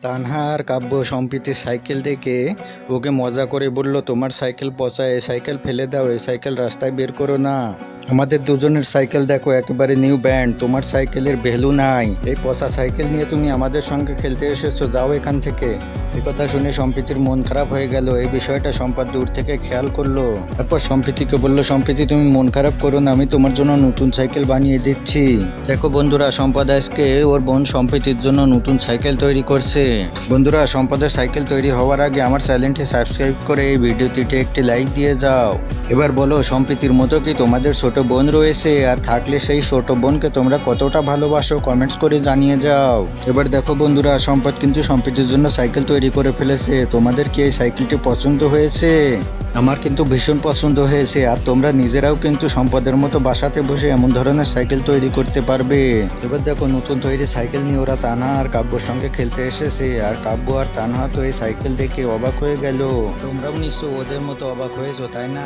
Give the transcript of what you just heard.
তানহা আর কাব্য সম্প্রীতির সাইকেল দেখে ওকে মজা করে বলল, তোমার সাইকেল পচা, এই সাইকেল ফেলে দাও, এই সাইকেল রাস্তায় বের করো না। আমাদের দুজনের সাইকেল দেখো একেবারে নিউ ব্যান্ড, তোমার সাইকেলের ভ্যালু নাই, এই পচা সাইকেল নিয়ে তুমি আমাদের সঙ্গে খেলতে এসেছো, যাও এখান থেকে। এই কথা শুনে সম্প্রীতির মন খারাপ হয়ে গেল। এই বিষয়টা সম্পাদ দূর থেকে খেয়াল করলো। তারপর সম্প্রীতিকে বলল, সম্প্রীতি তুমি মন খারাপ করো না, আমি তোমার জন্য নতুন সাইকেল বানিয়ে দিচ্ছি। দেখো বন্ধুরা, সম্পদ আজকে ওর বোন সম্প্রীতির জন্য নতুন সাইকেল তৈরি করছে। বন্ধুরা, সম্পদের সাইকেল তৈরি হওয়ার আগে আমার চ্যানেলটি সাবস্ক্রাইব করে এই ভিডিওটিতে একটি লাইক দিয়ে যাও। এবার বলো, সম্প্রীতির মতো কি তোমাদের ছোট বোন রয়েছে? আর থাকলে সেই ছোট বোনকে তোমরা কতটা ভালোবাসো কমেন্টস করে জানিয়ে যাও। এবার দেখো বন্ধুরা, সম্পদ কিন্তু সম্প্রীতির জন্য সাইকেল তৈরি করে ফেলেছে। তোমাদের কি এই সাইকেলটি পছন্দ হয়েছে? আমার কিন্তু ভীষণ পছন্দ হয়েছে। আর তোমরা নিজেরাও কিন্তু সম্পদের মতো বাসাতে বসে এমন ধরনের সাইকেল তৈরি করতে পারবে। এবার দেখো, নতুন তৈরি সাইকেল নিয়ে ওরা তানহা আর কাব্যর সঙ্গে খেলতে এসেছে। আর কাব্য আর তানহা তো এই সাইকেল দেখে অবাক হয়ে গেল। তোমরাও নিশ্চয় ওদের মতো অবাক হয়েছো, তাই না?